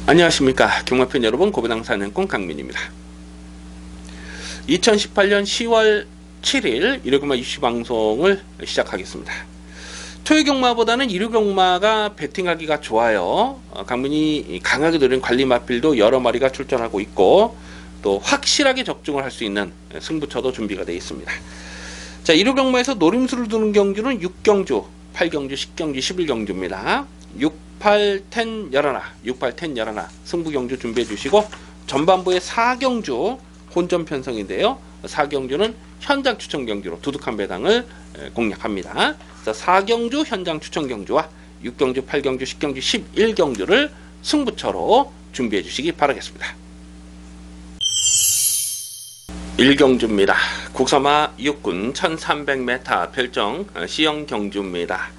안녕하십니까 경마팬 여러분, 고배당 사냥꾼 강민입니다. 2018년 10월 7일 일요경마 이슈 방송을 시작하겠습니다. 토요경마보다는 일요경마가 배팅하기가 좋아요. 강민이 강하게 노린 관리마필도 여러 마리가 출전하고 있고, 또 확실하게 적중을 할 수 있는 승부처도 준비가 되어 있습니다. 자, 일요경마에서 노림수를 두는 경주는 6경주, 8경주, 10경주, 11경주입니다. 6, 8, 10, 11, 6, 8, 10, 11 승부경주 준비해 주시고, 전반부에 4경주 혼전 편성인데요. 4경주는 현장 추천 경주로 두둑한 배당을 공략합니다. 4경주 현장 추천 경주와 6경주, 8경주, 10경주, 11경주를 승부처로 준비해 주시기 바라겠습니다. 1경주입니다. 국서마 육군 1300m 별정 C형 경주입니다.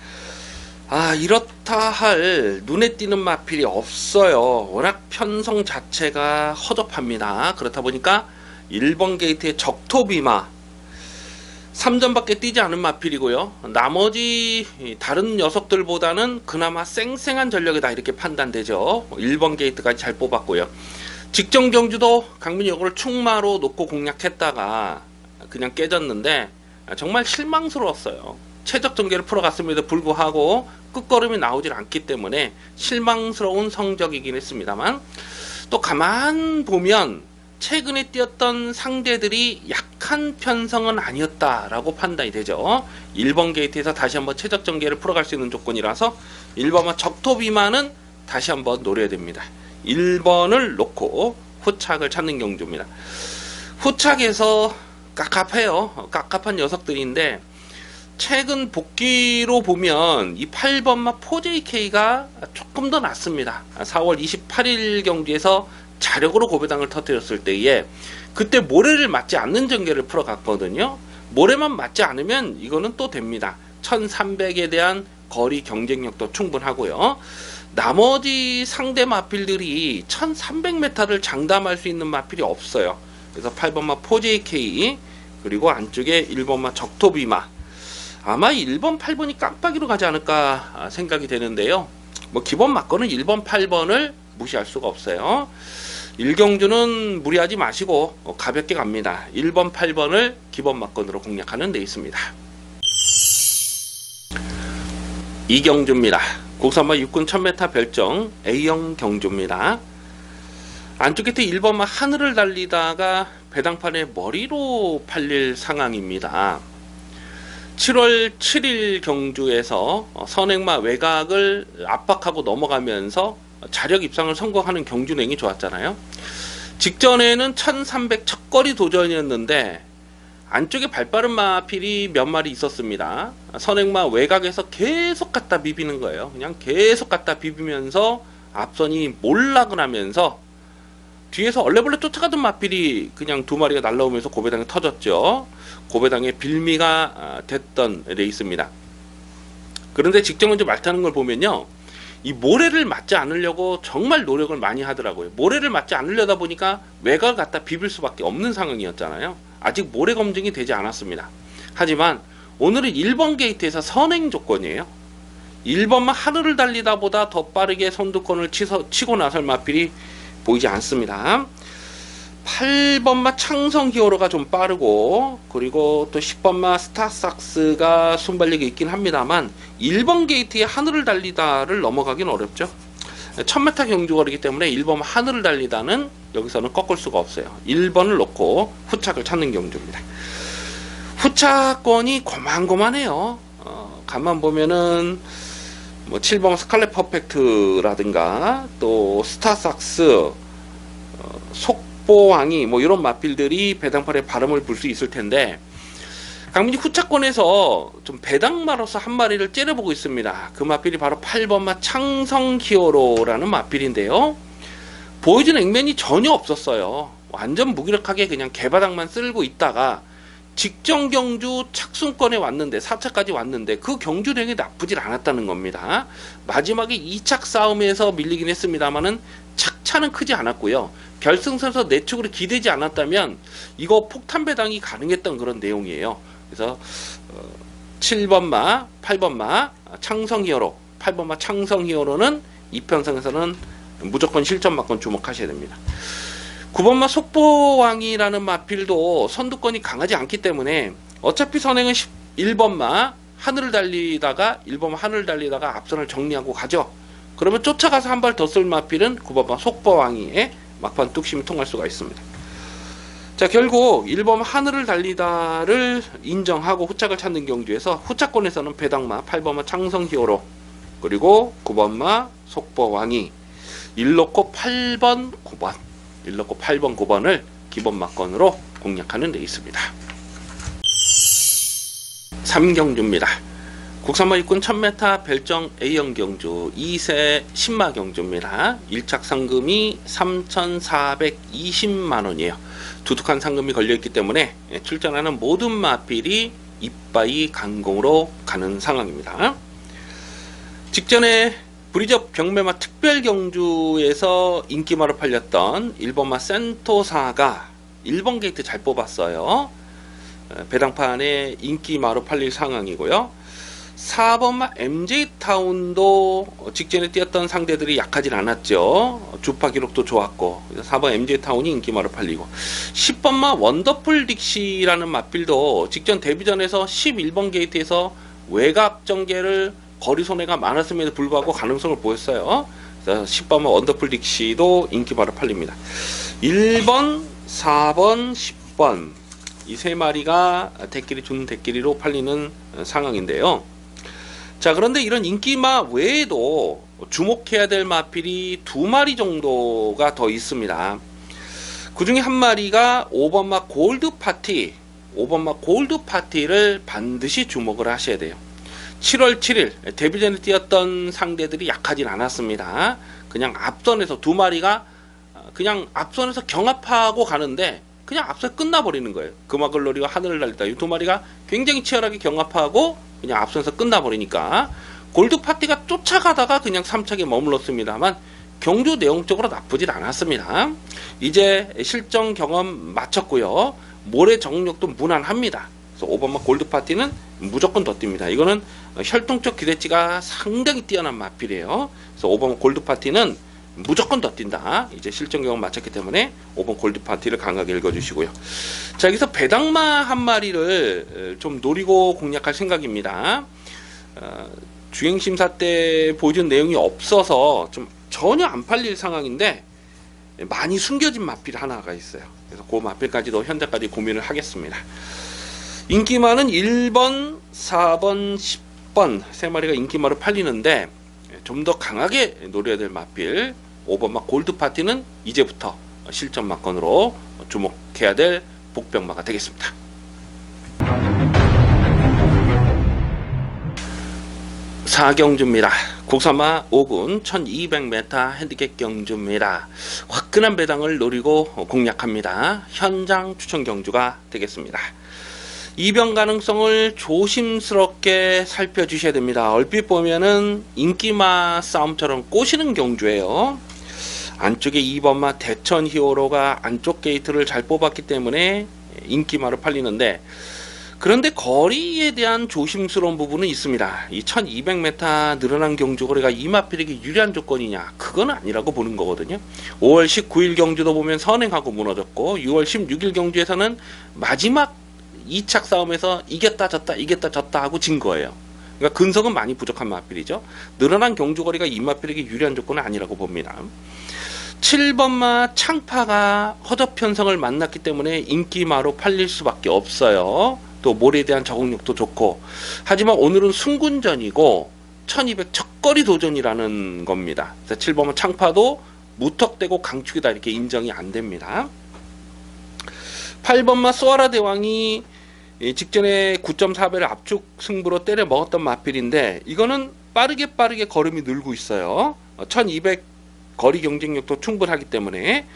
이렇다 할 눈에 띄는 마필이 없어요. 워낙 편성 자체가 허접합니다. 그렇다 보니까 1번 게이트의 적토비마 3점밖에 뛰지 않은 마필이고요. 나머지 다른 녀석들보다는 그나마 쌩쌩한 전력이다, 이렇게 판단되죠. 1번 게이트까지 잘 뽑았고요. 직전 경주도 강민이 이걸 충마로 놓고 공략했다가 그냥 깨졌는데 정말 실망스러웠어요. 최적 전개를 풀어갔음에도 불구하고 끝걸음이 나오질 않기 때문에 실망스러운 성적이긴 했습니다만, 또 가만 보면 최근에 뛰었던 상대들이 약한 편성은 아니었다라고 판단이 되죠. 1번 게이트에서 다시 한번 최적 전개를 풀어갈 수 있는 조건이라서 1번만 적토비만은 다시 한번 노려야 됩니다. 1번을 놓고 후착을 찾는 경주입니다. 후착에서 깝깝해요. 깝깝한 녀석들인데, 최근 복귀로 보면 이 8번마 4JK가 조금 더 낫습니다. 4월 28일 경기에서 자력으로 고배당을 터뜨렸을 때에 그때 모래를 맞지 않는 전개를 풀어갔거든요. 모래만 맞지 않으면 이거는 또 됩니다. 1300에 대한 거리 경쟁력도 충분하고요. 나머지 상대 마필들이 1300m를 장담할 수 있는 마필이 없어요. 그래서 8번마 4JK 그리고 안쪽에 1번마 적토비마, 아마 1번, 8번이 깜빡이로 가지 않을까 생각이 되는데요. 기본 막건은 1번, 8번을 무시할 수가 없어요. 1경주는 무리하지 마시고 가볍게 갑니다. 1번, 8번을 기본 막건으로 공략하는 데 있습니다. 2경주입니다. 국서마 육군 1000m 별정 A형 경주입니다. 안쪽 끝에 1번마 하늘을 달리다가 배당판에 머리로 팔릴 상황입니다. 7월 7일 경주에서 선행마 외곽을 압박하고 넘어가면서 자력 입상을 성공하는 경주행이 좋았잖아요. 직전에는 1300 첫거리 도전이었는데 안쪽에 발빠른 마필이 몇 마리 있었습니다. 선행마 외곽에서 계속 갖다 비비는 거예요. 그냥 계속 갖다 비비면서 앞선이 몰락을 하면서 뒤에서 얼레벌레 쫓아가던 마필이 그냥 두 마리가 날라오면서 고배당에 터졌죠. 고배당의 빌미가 됐던 레이스입니다. 그런데 직전 먼저 말타는 걸 보면요, 이 모래를 맞지 않으려고 정말 노력을 많이 하더라고요. 모래를 맞지 않으려다 보니까 외곽을 갖다 비빌 수밖에 없는 상황이었잖아요. 아직 모래 검증이 되지 않았습니다. 하지만 오늘은 1번 게이트에서 선행 조건이에요. 1번만 하늘을 달리다 보다 더 빠르게 선두권을 치고 나설 마필이 보이지 않습니다. 8번마 창성 히어로가 좀 빠르고, 그리고 또 10번마 스타삭스가 순발력이 있긴 합니다만 1번 게이트의 하늘을 달리다를 넘어가긴 어렵죠. 1000m 경주거리기 때문에 1번 하늘을 달리다는 여기서는 꺾을 수가 없어요. 1번을 놓고 후착을 찾는 경주입니다. 후착권이 고만고만해요. 가만 보면은 7번 스칼렛 퍼펙트라든가 또 스타삭스, 속보왕이 이런 마필들이 배당판에 바람을 불 수 있을 텐데, 강민이 후차권에서 좀 배당마로서 한 마리를 째려보고 있습니다. 그 마필이 바로 8번마 창성 히어로라는 마필인데요. 보여준 액면이 전혀 없었어요. 완전 무기력하게 그냥 개바닥만 쓸고 있다가 직전 경주 착순권에 왔는데 4차까지 왔는데 그 경주력이 나쁘질 않았다는 겁니다. 마지막에 2착 싸움에서 밀리긴 했습니다만은 착차는 크지 않았고요. 결승선에서 내축으로 기대지 않았다면 이거 폭탄 배당이 가능했던 그런 내용이에요. 그래서 7번마, 8번마 창성 히어로, 8번마 창성 히어로는 이편성에서는 무조건 실전마건 주목하셔야 됩니다. 9번마 속보왕이라는 마필도 선두권이 강하지 않기 때문에 어차피 선행은 1번마 하늘을 달리다가 1번마 하늘을 달리다가 앞선을 정리하고 가죠. 그러면 쫓아가서 한 발 더 쓸 마필은 9번마 속보왕이의 막판 뚝심이 통할 수가 있습니다. 자, 결국 1번 하늘을 달리다를 인정하고 후착을 찾는 경주에서 후착권에서는 배당마 8번마 창성히어로 그리고 9번마 속보왕이 1놓고 8번 9번 1놓고 8번 9번을 기본 막건으로 공략하는 레이스입니다. 3경주입니다. 국산마 육군 1000m 별정 A형 경주 2세 10마 경주입니다. 1착 상금이 3,420만원이에요. 두둑한 상금이 걸려있기 때문에 출전하는 모든 마필이 이빠이 강공으로 가는 상황입니다. 직전에 브리저 병매마 특별 경주에서 인기마로 팔렸던 1번마 센토사가 1번 게이트 잘 뽑았어요. 배당판에 인기마로 팔릴 상황이고요. 4번마 MJ타운도 직전에 뛰었던 상대들이 약하진 않았죠. 주파 기록도 좋았고 4번 MJ타운이 인기마로 팔리고 10번마 원더풀 딕시라는 마필도 직전 데뷔전에서 11번 게이트에서 외곽 전개를 거리 손해가 많았음에도 불구하고 가능성을 보였어요. 그래서 10번마 원더풀 딕시도 인기마로 팔립니다. 1번, 4번, 10번 이 세 마리가 대끼리 준 대끼리로 팔리는 상황인데요. 자, 그런데 이런 인기마 외에도 주목해야 될 마필이 2마리 정도가 더 있습니다. 그 중에 한 마리가 5번마 골드파티 5번마 골드파티를 반드시 주목을 하셔야 돼요. 7월 7일 데뷔전에 뛰었던 상대들이 약하진 않았습니다. 그냥 앞선에서 2마리가 그냥 앞선에서 경합하고 가는데 그냥 앞서 끝나버리는 거예요. 금화글로리와 하늘을 날리다 이 2마리가 굉장히 치열하게 경합하고 그냥 앞선에서 끝나버리니까 골드파티가 쫓아가다가 그냥 3착에 머물렀습니다만 경주 내용적으로 나쁘진 않았습니다. 이제 실전 경험 마쳤고요. 모래 정력도 무난합니다. 그래서 5번마 골드파티는 무조건 더 뜁니다. 이거는 혈통적 기대치가 상당히 뛰어난 마필이에요. 그래서 5번마 골드파티는 무조건 더 뛴다. 이제 실전 경험 마쳤기 때문에 5번 골드파티를 강하게 읽어주시고요. 자, 여기서 배당마 한 마리를 좀 노리고 공략할 생각입니다. 주행심사 때 보여준 내용이 없어서 좀 전혀 안 팔릴 상황인데 많이 숨겨진 마필 하나가 있어요. 그래서 그 마필까지도 현재까지 고민을 하겠습니다. 인기마는 1번, 4번, 10번 세 마리가 인기마로 팔리는데 좀 더 강하게 노려야 될 마필 5번마 골드파티는 이제부터 실전 막건으로 주목해야 될 복병마가 되겠습니다. 4경주입니다. 국산마 5군 1200m 핸디캡 경주입니다. 화끈한 배당을 노리고 공략합니다. 현장 추천 경주가 되겠습니다. 이변 가능성을 조심스럽게 살펴주셔야 됩니다. 얼핏 보면은 인기마 싸움처럼 꼬시는 경주예요. 안쪽에 2번마 대천 히어로가 안쪽 게이트를 잘 뽑았기 때문에 인기마로 팔리는데 그런데 거리에 대한 조심스러운 부분은 있습니다. 이 1200m 늘어난 경주 거리가 이 마필에게 유리한 조건이냐? 그건 아니라고 보는 거거든요. 5월 19일 경주도 보면 선행하고 무너졌고 6월 16일 경주에서는 마지막 2착 싸움에서 이겼다 졌다 하고 진 거예요. 그러니까 근성은 많이 부족한 마필이죠. 늘어난 경주거리가 이 마필에게 유리한 조건은 아니라고 봅니다. 7번마 창파가 허접편성을 만났기 때문에 인기마로 팔릴 수밖에 없어요. 또 모래에 대한 적응력도 좋고 하지만 오늘은 순군전이고 1200 척거리 도전이라는 겁니다. 그래서 7번마 창파도 무턱대고 강축이다 이렇게 인정이 안 됩니다. 8번마 소아라 대왕이 직전에 9.4배를 압축 승부로 때려 먹었던 마필인데 이거는 빠르게 걸음이 늘고 있어요. 1200 거리 경쟁력도 충분하기 때문에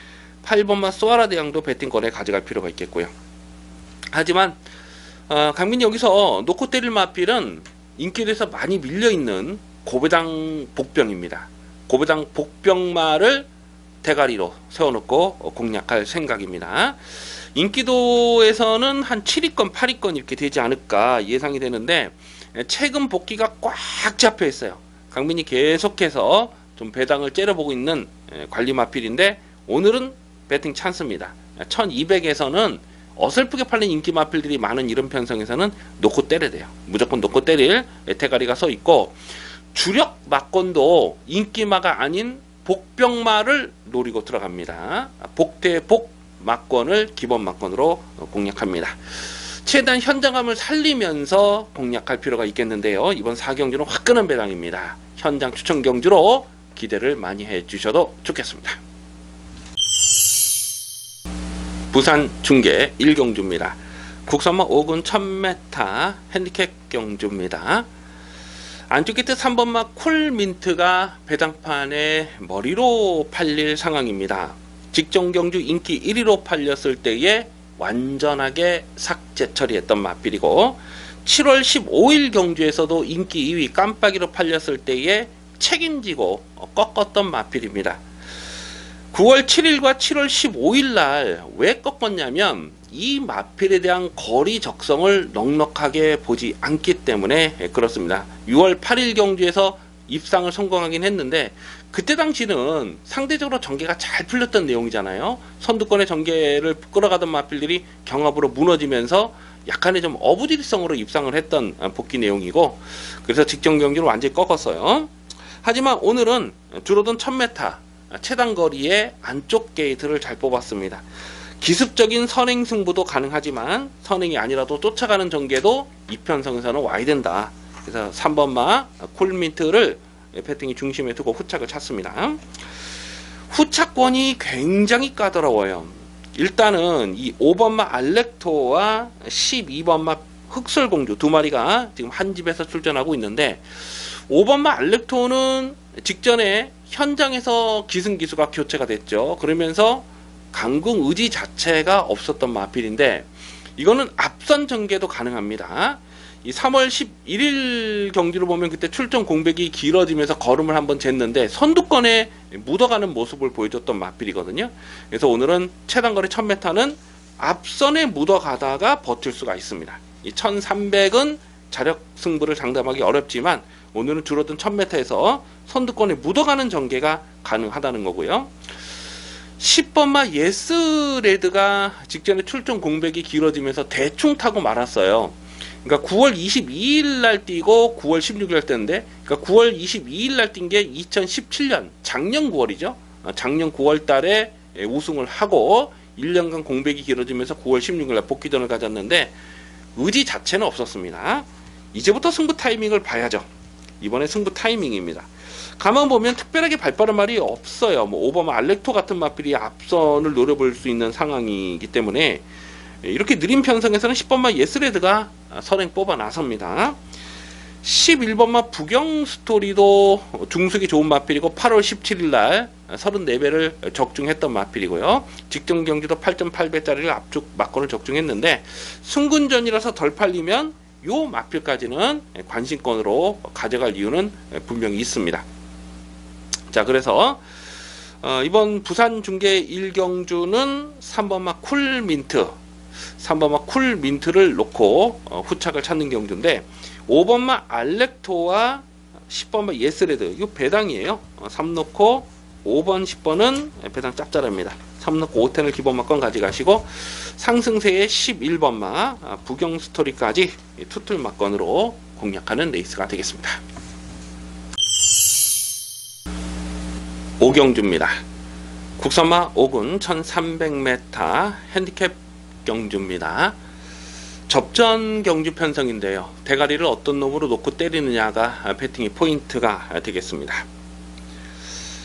8번마 소아라 대왕도 배팅권에 가져갈 필요가 있겠고요. 하지만 강민이 여기서 놓고 때릴 마필은 인기에서 많이 밀려있는 고배당 복병입니다. 고배당 복병마를 대가리로 세워놓고 공략할 생각입니다. 인기도에서는 한 7위권 8위권 이렇게 되지 않을까 예상이 되는데 최근 복귀가 꽉 잡혀 있어요. 강민이 계속해서 좀 배당을 째려보고 있는 관리 마필인데 오늘은 배팅 찬스입니다. 1200에서는 어설프게 팔린 인기 마필들이 많은 이런 편성에서는 놓고 때려야 돼요. 무조건 놓고 때릴 대가리가 서 있고, 주력 막건도 인기마가 아닌 복병마를 노리고 들어갑니다. 복대복 막건을 기본 막건으로 공략합니다. 최대한 현장감을 살리면서 공략할 필요가 있겠는데요. 이번 4경주는 화끈한 배당입니다. 현장 추천 경주로 기대를 많이 해주셔도 좋겠습니다. 부산 중계 1경주입니다. 국선마 5군 1000m 핸디캡 경주입니다. 안쪽 끝에 3번마 쿨민트가 배당판에 머리로 팔릴 상황입니다. 직전 경주 인기 1위로 팔렸을 때에 완전하게 삭제 처리했던 마필이고, 7월 15일 경주에서도 인기 2위 깜빡이로 팔렸을 때에 책임지고 꺾었던 마필입니다. 9월 7일과 7월 15일 날 왜 꺾었냐면 이 마필에 대한 거리 적성을 넉넉하게 보지 않기 때문에 그렇습니다. 6월 8일 경주에서 입상을 성공하긴 했는데 그때 당시는 상대적으로 전개가 잘 풀렸던 내용이잖아요. 선두권의 전개를 끌어가던 마필들이 경합으로 무너지면서 약간의 좀 어부지리성으로 입상을 했던 복귀 내용이고, 그래서 직전 경기를 완전히 꺾었어요. 하지만 오늘은 줄어든 1000m 최단 거리의 안쪽 게이트를 잘 뽑았습니다. 기습적인 선행 승부도 가능하지만 선행이 아니라도 쫓아가는 전개도 이 편성에서는 와야 된다. 그래서 3번마 쿨민트를 배팅이 중심에 두고 후착을 찼습니다. 후착권이 굉장히 까다로워요. 일단은 이 5번마 알렉토와 12번마 흑설공주 두 마리가 지금 한 집에서 출전하고 있는데, 5번마 알렉토는 직전에 현장에서 기승기수가 교체가 됐죠. 그러면서 강궁 의지 자체가 없었던 마필인데 이거는 앞선 전개도 가능합니다. 이 3월 11일 경기를 보면 그때 출전 공백이 길어지면서 걸음을 한번 쟀는데 선두권에 묻어가는 모습을 보여줬던 마필이거든요. 그래서 오늘은 최단거리 1000m는 앞선에 묻어가다가 버틸 수가 있습니다. 이 1300은 자력 승부를 장담하기 어렵지만 오늘은 줄어든 1000m에서 선두권에 묻어가는 전개가 가능하다는 거고요. 10번마 예스레드가 직전에 출전 공백이 길어지면서 대충 타고 말았어요. 그러니까 9월 22일 날 뛰고 9월 16일 날 뛰는데, 그러니까 9월 22일 날 뛴 게 2017년 작년 9월이죠. 작년 9월 달에 우승을 하고 1년간 공백이 길어지면서 9월 16일 날 복귀전을 가졌는데 의지 자체는 없었습니다. 이제부터 승부 타이밍을 봐야죠. 이번에 승부 타이밍입니다. 가만 보면 특별하게 발빠른 말이 없어요. 뭐 오버마 알렉토 같은 마필이 앞선을 노려볼 수 있는 상황이기 때문에 이렇게 느린 편성에서는 10번마 예스레드가 선행 뽑아 나섭니다. 11번마 부경스토리도 중속이 좋은 마필이고 8월 17일 날 34배를 적중했던 마필이고요. 직전 경주도 8.8배짜리를 앞쪽 막건을 적중했는데 승군전이라서 덜 팔리면 요 마필까지는 관심권으로 가져갈 이유는 분명히 있습니다. 자, 그래서 이번 부산 중계 1경주는 3번마 쿨민트를 놓고 후착을 찾는 경주인데, 5번마 알렉토와 10번마 예스레드 이 배당이에요. 3 놓고 5번 10번은 배당 짭짤합니다. 3 놓고 5텐을 기본 막건 가져가시고 상승세의 11번마 부경스토리까지 투툴 막건으로 공략하는 레이스가 되겠습니다. 5경주입니다. 국선마 5군 1300m 핸디캡 경주입니다. 접전 경주 편성인데요. 대가리를 어떤 놈으로 놓고 때리느냐가 배팅의 포인트가 되겠습니다.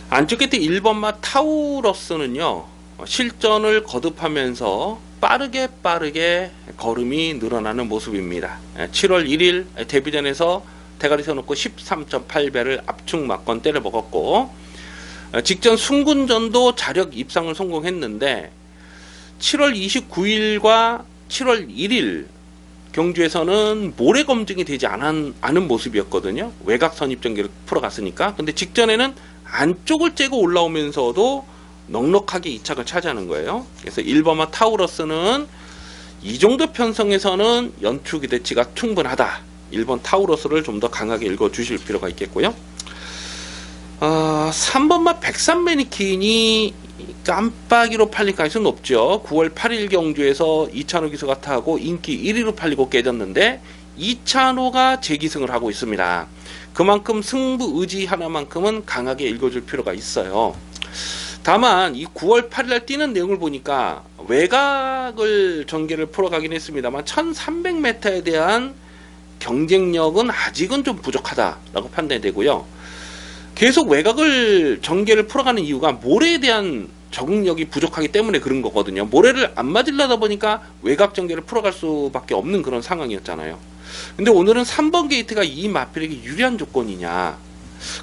안쪽 끝에 1번마 타우러스는요, 실전을 거듭하면서 빠르게 걸음이 늘어나는 모습입니다. 7월 1일 데뷔전에서 대가리 세워놓고 13.8배를 압축 막건 때려 먹었고, 직전 순군전도 자력 입상을 성공했는데 7월 29일과 7월 1일 경주에서는 모래 검증이 되지 않은 모습이었거든요. 외곽 선입 전개를 풀어갔으니까. 근데 직전에는 안쪽을 째고 올라오면서도 넉넉하게 2착을 차지하는 거예요. 그래서 1번마 타우러스는 이 정도 편성에서는 연추 기대치가 충분하다. 1번 타우러스를 좀 더 강하게 읽어 주실 필요가 있겠고요. 3번마 백산 매니킨이 깜빡이로 팔릴 가능성이 높죠. 9월 8일 경주에서 이찬호 기수가 타고 인기 1위로 팔리고 깨졌는데 이찬호가 재기승을 하고 있습니다. 그만큼 승부 의지 하나만큼은 강하게 읽어줄 필요가 있어요. 다만 이 9월 8일날 뛰는 내용을 보니까 외곽을 전개를 풀어가긴 했습니다만 1300m에 대한 경쟁력은 아직은 좀 부족하다라고 판단이 되고요. 계속 외곽을 전개를 풀어가는 이유가 모래에 대한 적응력이 부족하기 때문에 그런 거거든요. 모래를 안 맞으려다 보니까 외곽 전개를 풀어갈 수밖에 없는 그런 상황이었잖아요. 근데 오늘은 3번 게이트가 이 마필에게 유리한 조건이냐,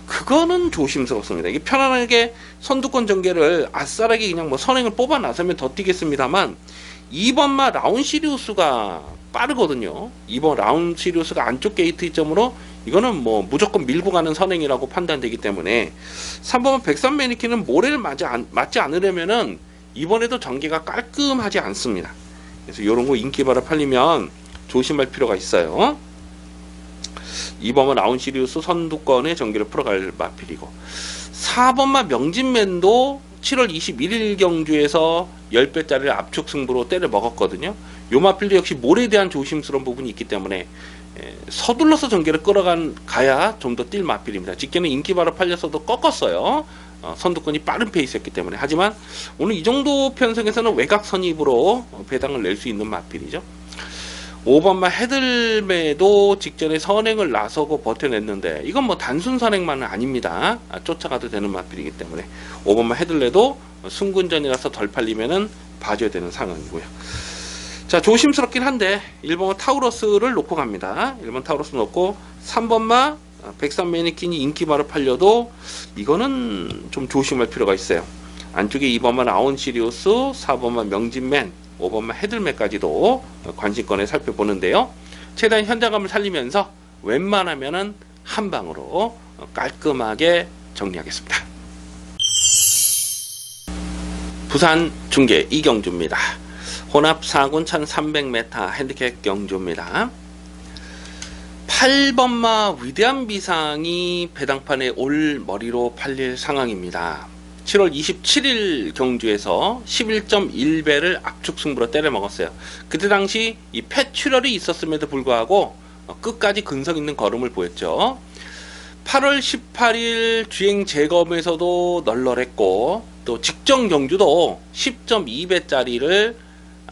그거는 조심스럽습니다. 이게 편안하게 선두권 전개를 아싸라게 그냥 뭐 선행을 뽑아 나서면 더 뛰겠습니다만 2번마 라운 시리우스가 빠르거든요. 2번 라운 시리우스가 안쪽 게이트 이점으로 이거는 뭐 무조건 밀고 가는 선행이라고 판단되기 때문에 3번 백산 매니킨은 모래를 맞지 않으려면은 이번에도 전개가 깔끔하지 않습니다. 그래서 이런 거 인기바라 팔리면 조심할 필요가 있어요. 2번은 라운 시리우스 선두권의 전개를 풀어갈 마필이고 4번마 명진맨도 7월 21일 경주에서 10배짜리를 압축 승부로 때려 먹었거든요. 요 마필도 역시 모래에 대한 조심스러운 부분이 있기 때문에 서둘러서 전개를 끌어가야 좀 더 뛸 마필입니다. 직계는 인기바로 팔렸어도 꺾었어요. 선두권이 빠른 페이스였기 때문에. 하지만 오늘 이 정도 편성에서는 외곽 선입으로 배당을 낼 수 있는 마필이죠. 5번마 헤들매도 직전에 선행을 나서고 버텨냈는데 이건 뭐 단순 선행만은 아닙니다. 쫓아가도 되는 마필이기 때문에 5번마 헤들레도 승군전이라서 덜 팔리면은 봐줘야 되는 상황이고요. 자, 조심스럽긴 한데 1번 타우러스를 놓고 갑니다. 1번 타우러스 놓고 3번마 백산 매니킨이 인기바로 팔려도 이거는 좀 조심할 필요가 있어요. 안쪽에 2번마 라온 시리우스, 4번마 명진맨, 5번마 헤들맨까지도 관심권에 살펴보는데요. 최대한 현장감을 살리면서 웬만하면은 한 방으로 깔끔하게 정리하겠습니다. 부산 중계 이경주입니다. 혼합 4군 1300m 핸디캡 경주입니다. 8번마 위대한 비상이 배당판에 올 머리로 팔릴 상황입니다. 7월 27일 경주에서 11.1배를 압축 승부로 때려 먹었어요. 그때 당시 이 폐출혈이 있었음에도 불구하고 끝까지 근성 있는 걸음을 보였죠. 8월 18일 주행 재검에서도 널널했고 또 직전 경주도 10.2배짜리를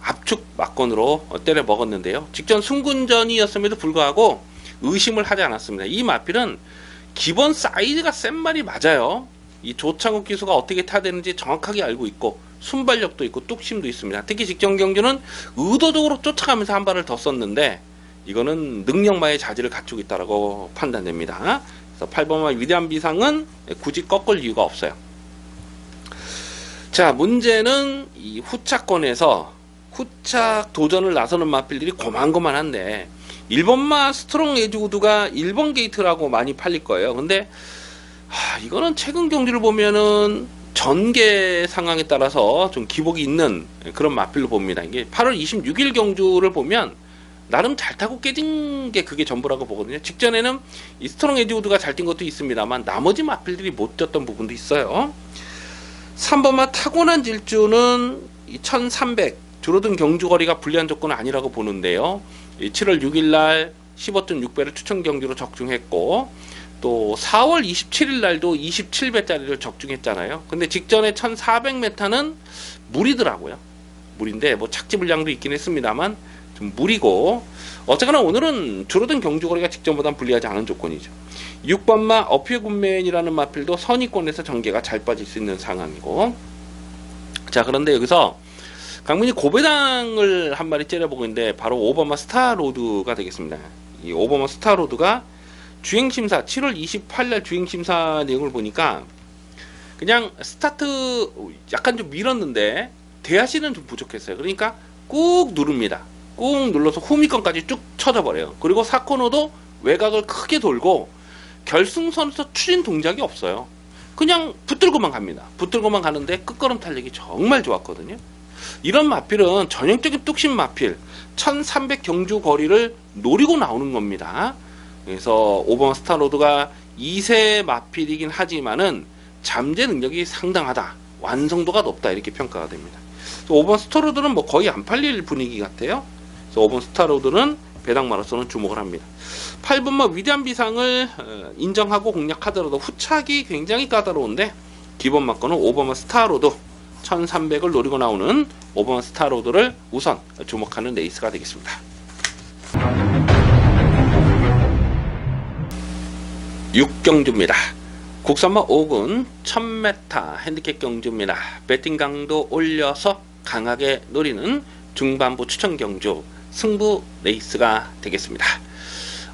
압축 막건으로 때려 먹었는데요. 직전 승군전이었음에도 불구하고 의심을 하지 않았습니다. 이 마필은 기본 사이즈가 센 말이 맞아요. 이 조창욱 기수가 어떻게 타야 되는지 정확하게 알고 있고 순발력도 있고 뚝심도 있습니다. 특히 직전 경주는 의도적으로 쫓아가면서 한 발을 더 썼는데 이거는 능력마의 자질을 갖추고 있다고 판단됩니다. 그래서 8번마 위대한 비상은 굳이 꺾을 이유가 없어요. 자, 문제는 이 후차권에서 후착 도전을 나서는 마필들이 고만고만한데 1번마 스트롱 에즈우드가 1번 게이트라고 많이 팔릴 거예요. 근데 이거는 최근 경주를 보면은 전개 상황에 따라서 좀 기복이 있는 그런 마필로 봅니다. 이게 8월 26일 경주를 보면 나름 잘 타고 깨진 게 그게 전부라고 보거든요. 직전에는 이 스트롱 에즈우드가 잘 뛴 것도 있습니다만 나머지 마필들이 못 뛰었던 부분도 있어요. 3번마 타고난 질주는 1300 줄어든 경주거리가 불리한 조건은 아니라고 보는데요. 7월 6일날 15.6배를 추천 경주로 적중했고 또 4월 27일 날도 27배짜리를 적중했잖아요. 근데 직전에 1400m는 무리더라고요. 무리인데 뭐 착지 불량도 있긴 했습니다만 좀 무리고 어쨌거나 오늘은 줄어든 경주거리가 직전보단 불리하지 않은 조건이죠. 6번마 어퓨의 굿맨이라는 마필도 선의권에서 전개가 잘 빠질 수 있는 상황이고 자, 그런데 여기서 강민이 고배당을 한 마리 째려보고 있는데 바로 5번마 스타로드가 되겠습니다. 이 5번마 스타로드가 주행심사 7월 28일 주행심사 내용을 보니까 그냥 스타트 약간 좀 밀었는데 대하시는 좀 부족했어요. 그러니까 꾹 누릅니다. 꾹 눌러서 후미권까지 쭉 쳐져버려요. 그리고 4코너도 외곽을 크게 돌고 결승선에서 추진 동작이 없어요. 그냥 붙들고만 갑니다. 붙들고만 가는데 끝걸음 탄력이 정말 좋았거든요. 이런 마필은 전형적인 뚝심 마필 1300 경주 거리를 노리고 나오는 겁니다. 그래서 5번 스타로드가 2세 마필이긴 하지만은 잠재 능력이 상당하다, 완성도가 높다, 이렇게 평가가 됩니다. 5번 스타로드는 뭐 거의 안 팔릴 분위기 같아요. 그래서 5번 스타로드는 배당마로서는 주목을 합니다. 8번마 위대한 비상을 인정하고 공략하더라도 후착이 굉장히 까다로운데 기본 막건은 5번마 스타로드 1300을 노리고 나오는 5번 스타로드를 우선 주목하는 레이스가 되겠습니다. 6경주입니다. 국산마 5군 1000m 핸디캡 경주입니다. 배팅 강도 올려서 강하게 노리는 중반부 추천 경주 승부 레이스가 되겠습니다.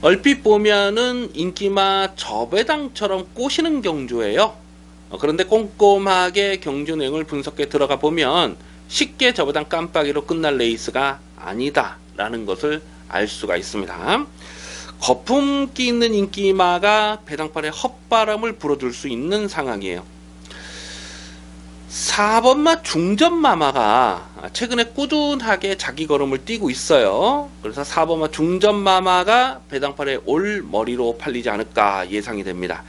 얼핏 보면은 인기마 저배당처럼 꼬시는 경주예요. 그런데 꼼꼼하게 경주 내용을 분석해 들어가 보면 쉽게 저배당 깜빡이로 끝날 레이스가 아니다 라는 것을 알 수가 있습니다. 거품기 있는 인기마가 배당판에 헛바람을 불어줄 수 있는 상황이에요. 4번마 중전마마가 최근에 꾸준하게 자기 걸음을 뛰고 있어요. 그래서 4번마 중전마마가 배당판에 올 머리로 팔리지 않을까 예상이 됩니다.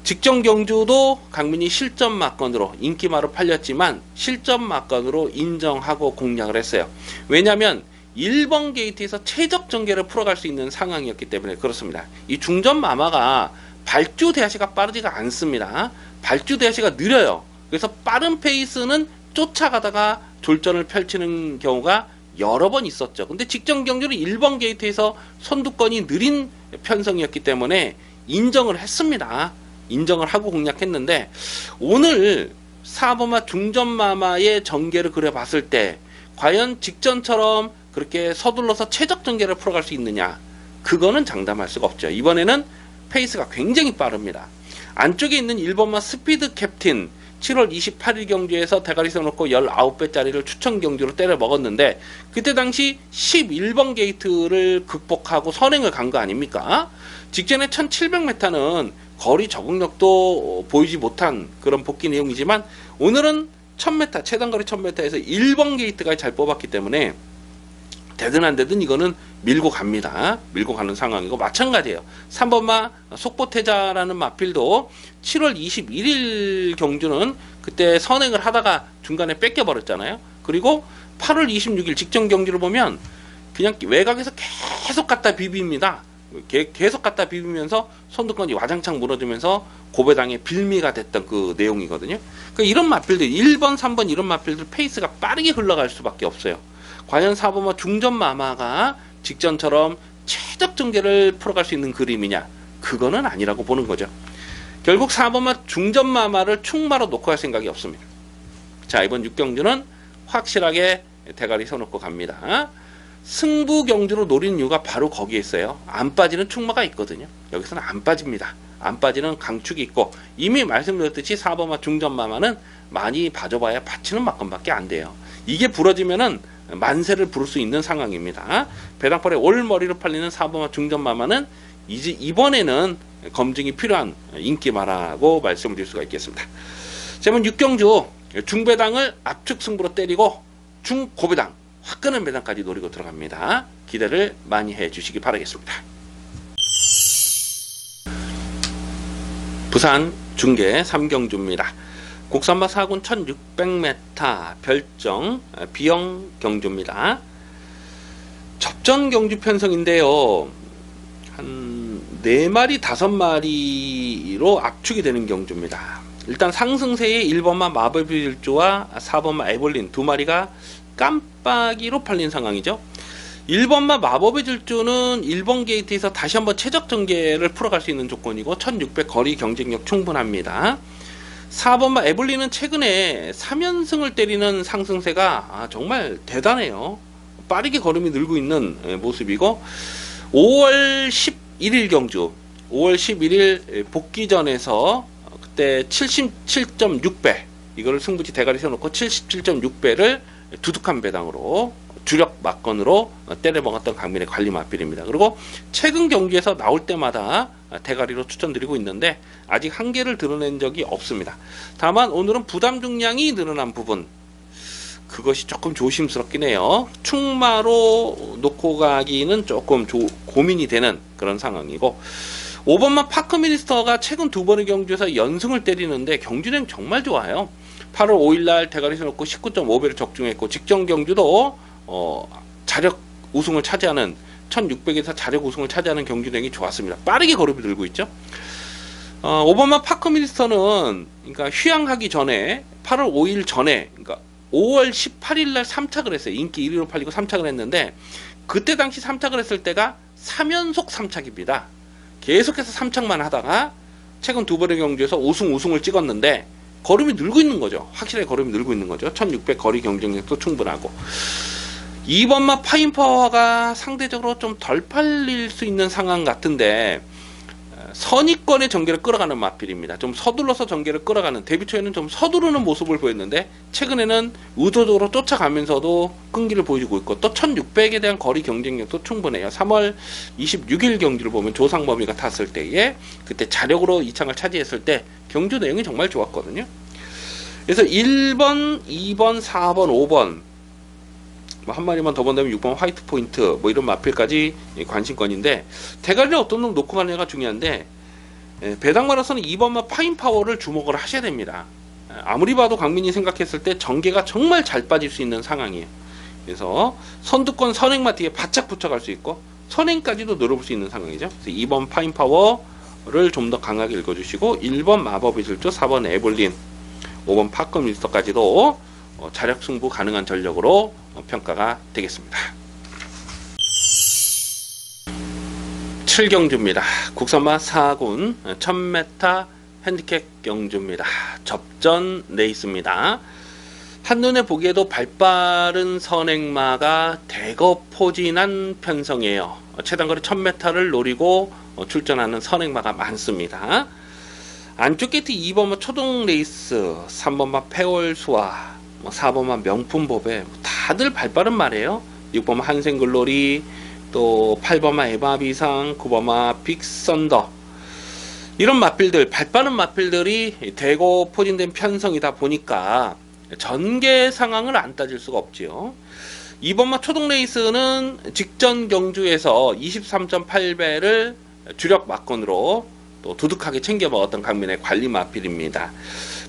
직전 경주도 강민이 실전 막건으로 인기마로 팔렸지만 실전 막건으로 인정하고 공략을 했어요. 왜냐하면 1번 게이트에서 최적 전개를 풀어갈 수 있는 상황이었기 때문에 그렇습니다. 이 중전 마마가 발주 대하시가 빠르지가 않습니다. 발주 대하시가 느려요. 그래서 빠른 페이스는 쫓아가다가 졸전을 펼치는 경우가 여러 번 있었죠. 근데 직전 경주는 1번 게이트에서 선두권이 느린 편성이었기 때문에 인정을 했습니다. 인정을 하고 공략했는데 오늘 4번마 중전마마의 전개를 그려봤을 때 과연 직전처럼 그렇게 서둘러서 최적 전개를 풀어갈 수 있느냐, 그거는 장담할 수가 없죠. 이번에는 페이스가 굉장히 빠릅니다. 안쪽에 있는 1번마 스피드 캡틴 7월 28일 경주에서 대가리 세워놓고 19배짜리를 추천 경주로 때려 먹었는데 그때 당시 11번 게이트를 극복하고 선행을 간 거 아닙니까? 직전에 1700m는 거리 적응력도 보이지 못한 그런 복귀 내용이지만 오늘은 1000m, 최단거리 1000m에서 1번 게이트가 잘 뽑았기 때문에 되든 안 되든 이거는 밀고 갑니다. 밀고 가는 상황이고 마찬가지예요. 3번마 속보태자라는 마필도 7월 21일 경주는 그때 선행을 하다가 중간에 뺏겨버렸잖아요. 그리고 8월 26일 직전 경주를 보면 그냥 외곽에서 계속 갖다 비빕니다. 계속 갖다 비비면서 선두권이 와장창 무너지면서 고배당의 빌미가 됐던 그 내용이거든요. 그러니까 이런 마필들 1번, 3번 이런 마필들 페이스가 빠르게 흘러갈 수밖에 없어요. 과연 4번마 중전마마가 직전처럼 최적 전개를 풀어갈 수 있는 그림이냐? 그거는 아니라고 보는 거죠. 결국 4번마 중전마마를 충마로 놓고 할 생각이 없습니다. 자, 이번 6경주는 확실하게 대가리 서놓고 갑니다. 승부 경주로 노린 이유가 바로 거기에 있어요. 안 빠지는 충마가 있거든요. 여기서는 안 빠집니다. 안 빠지는 강축이 있고 이미 말씀드렸듯이 4번마 중전마마는 많이 봐줘봐야 받치는 막건밖에 안 돼요. 이게 부러지면은 만세를 부를 수 있는 상황입니다. 배당팔에 올머리로 팔리는 4번마 중전마마는 이제 이번에는 검증이 필요한 인기마라고 말씀드릴 수가 있겠습니다. 제번 6경주 중배당을 압축 승부로 때리고 중고배당 화끈한 배당까지 노리고 들어갑니다. 기대를 많이 해주시기 바라겠습니다. 부산 중계 3경주입니다. 국산마 4군 1600m 별정 비영 경주입니다. 접전 경주 편성인데요. 한 4마리 5마리로 압축이 되는 경주입니다. 일단 상승세의 1번마 마법의 질주와 4번마 에볼린 2마리가 깜빡이로 팔린 상황이죠. 1번마 마법의 질주는 1번 게이트에서 다시 한번 최적 전개를 풀어갈 수 있는 조건이고 1600 거리 경쟁력 충분합니다. 4번마 에블린은 최근에 3연승을 때리는 상승세가 정말 대단해요. 빠르게 걸음이 늘고 있는 모습이고 5월 11일 경주 5월 11일 복귀전에서 그때 77.6배 이거를 승부지 대가리 세워놓고 77.6배를 두둑한 배당으로 주력 막건으로 때려먹었던 강민의 관리 마필입니다. 그리고 최근 경기에서 나올 때마다 대가리로 추천드리고 있는데 아직 한계를 드러낸 적이 없습니다. 다만 오늘은 부담 중량이 늘어난 부분 그것이 조금 조심스럽긴 해요. 충마로 놓고 가기는 조금 고민이 되는 그런 상황이고 5번마 파크미니스터가 최근 두 번의 경주에서 연승을 때리는데 경주는 정말 좋아요. 8월 5일날 대가리 세워놓고 19.5배를 적중했고 직전 경주도 자력 우승을 차지하는 1600에서 자력 우승을 차지하는 경주행이 좋았습니다. 빠르게 걸음이 들고 있죠. 5번마 파크미니스터는 그러니까 휴양하기 전에 8월 5일 전에 그러니까 5월 18일날 3착을 했어요. 인기 1위로 팔리고 3착을 했는데 그때 당시 3착을 했을 때가 3연속 3착입니다. 계속해서 3착만 하다가 최근 두 번의 경주에서 우승을 찍었는데 걸음이 늘고 있는 거죠. 확실하게 걸음이 늘고 있는 거죠. 1600 거리 경쟁력도 충분하고 2번마 파인파워가 상대적으로 좀 덜 팔릴 수 있는 상황 같은데 선입권의 전개를 끌어가는 마필입니다. 좀 서둘러서 전개를 끌어가는 데뷔 초에는 좀 서두르는 모습을 보였는데 최근에는 의도적으로 쫓아가면서도 끈기를 보여주고 있고 또 1600에 대한 거리 경쟁력도 충분해요. 3월 26일 경기를 보면 조상범위가 탔을 때에 그때 자력으로 2창을 차지했을 때 경주 내용이 정말 좋았거든요. 그래서 1번, 2번, 4번, 5번 한 마리만 더 본다면 6번 화이트 포인트 뭐 이런 마필까지 관심권인데 대가리를 어떤 놈 놓고 가느냐가 중요한데 배당마라서는 2번마 파인파워를 주목을 하셔야 됩니다. 아무리 봐도 강민이 생각했을 때 전개가 정말 잘 빠질 수 있는 상황이에요. 그래서 선두권 선행마 뒤에 바짝 붙여갈 수 있고 선행까지도 늘어볼 수 있는 상황이죠. 그래서 2번 파인파워를 좀 더 강하게 읽어주시고 1번 마법의 질주, 4번 에블린, 5번 파크미스터까지도 자력 승부 가능한 전력으로 평가가 되겠습니다. 7경주입니다. 국산마 4군 1000m 핸디캡 경주입니다. 접전 레이스입니다. 한눈에 보기에도 발빠른 선행마가 대거 포진한 편성이에요. 최단거리 1000m를 노리고 출전하는 선행마가 많습니다. 안쪽 게이트 2번마 초동 레이스, 3번마 페월수와 4번마 명품보배 다들 발빠른 말이에요. 6번마 한생글로리, 또 8번마 에바비상, 9번마 빅선더 이런 마필들, 발빠른 마필들이 대거 포진된 편성이다 보니까 전개 상황을 안 따질 수가 없지요. 2번마 초동 레이스는 직전 경주에서 23.8배를 주력 막건으로 또 두둑하게 챙겨 먹었던 강민의 관리 마필입니다.